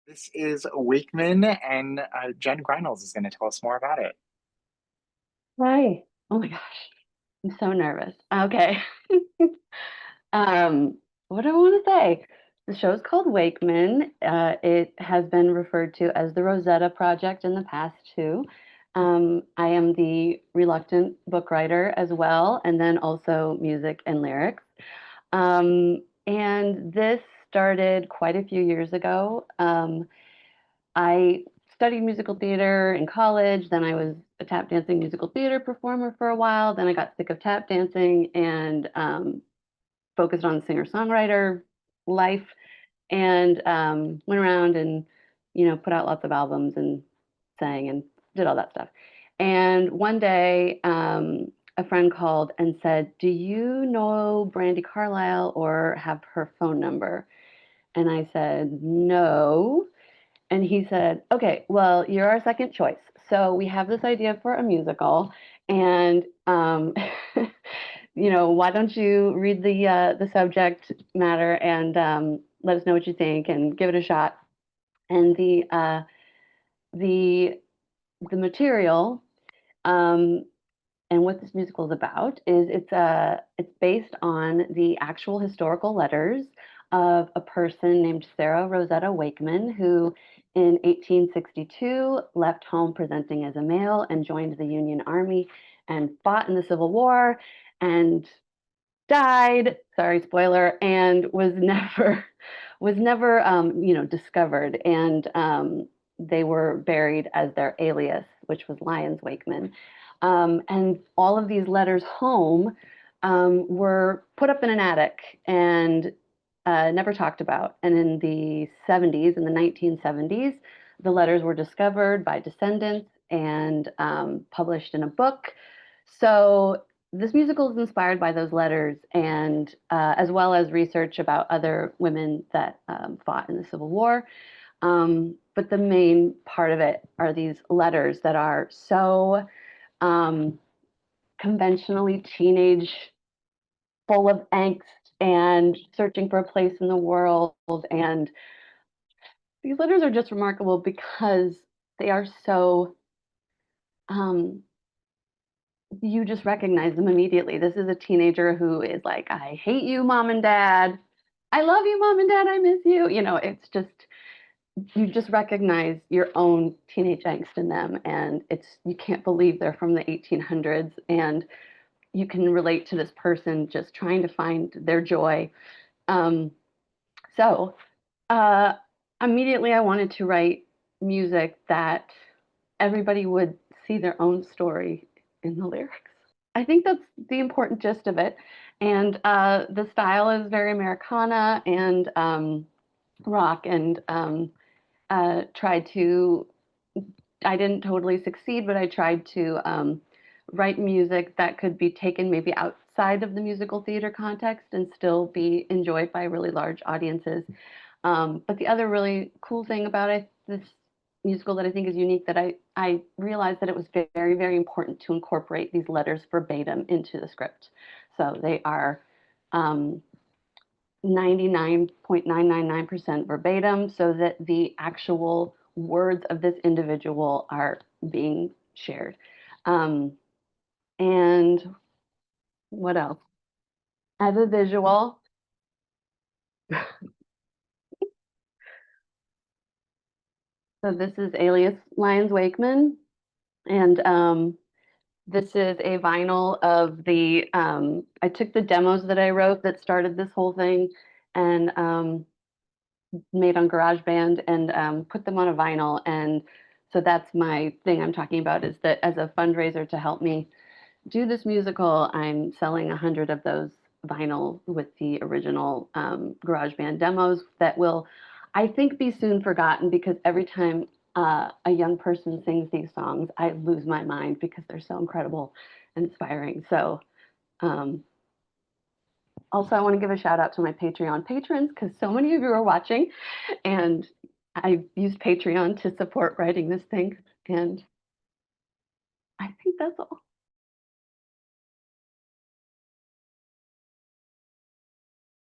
This is Wakeman, and Jenn Grinels is going to tell us more about it. Hi. Oh my gosh. I'm so nervous. Okay. Um, what do I want to say? The show's called Wakeman. It has been referred to as the Rosetta Project in the past too. I am the reluctant book writer as well, and then also music and lyrics. And this started quite a few years ago. I studied musical theater in college. Then I was a tap dancing musical theater performer for a while. Then I got sick of tap dancing and focused on singer-songwriter life and went around and put out lots of albums and sang and did all that stuff. And one day, a friend called and said, "Do you know Brandy Carlisle or have her phone number?" And I said, "No." And he said, "Okay, well, you're our second choice. So we have this idea for a musical, and why don't you read the subject matter and let us know what you think and give it a shot." And the the material um, and what this musical is about is it's based on the actual historical letters of a person named Sarah Rosetta Wakeman, who in 1862 left home presenting as a male and joined the Union Army and fought in the Civil War and died. Sorry, spoiler, and was never discovered, and they were buried as their alias, which was Lyons Wakeman. And all of these letters home were put up in an attic and never talked about. And in the 70s, in the 1970s, the letters were discovered by descendants and published in a book. So this musical is inspired by those letters, and as well as research about other women that fought in the Civil War. But the main part of it are these letters that are so um, conventionally teenage, full of angst and searching for a place in the world. And these letters are just remarkable because they are so, um, you just recognize them immediately. This is a teenager who is like, "I hate you, mom and dad. I love you, mom and dad. I miss you." It's just, you just recognize your own teenage angst in them. And you can't believe they're from the 1800s. And you can relate to this person just trying to find their joy. Um, so uh, immediately I wanted to write music that everybody would see their own story in the lyrics. I think that's the important gist of it. And the style is very Americana and rock, and tried to, I didn't totally succeed, but I tried to write music that could be taken maybe outside of the musical theater context and still be enjoyed by really large audiences. But the other really cool thing about this musical that I think is unique, that I realized that it was very, very important to incorporate these letters verbatim into the script. So they are 99.999% verbatim, so that the actual words of this individual are being shared. Um, and what else? As a visual, so this is alias Lyons Wakeman, and this is a vinyl of I took the demos that I wrote that started this whole thing and made on GarageBand and put them on a vinyl. And so that's my thing I'm talking about, is that as a fundraiser to help me do this musical, I'm selling 100 of those vinyl with the original GarageBand demos that will, I think, be soon forgotten, because every time a young person sings these songs, I lose my mind because they're so incredible and inspiring. So um, also, I want to give a shout out to my Patreon patrons, because so many of you are watching, and I used Patreon to support writing this thing. And I think that's all.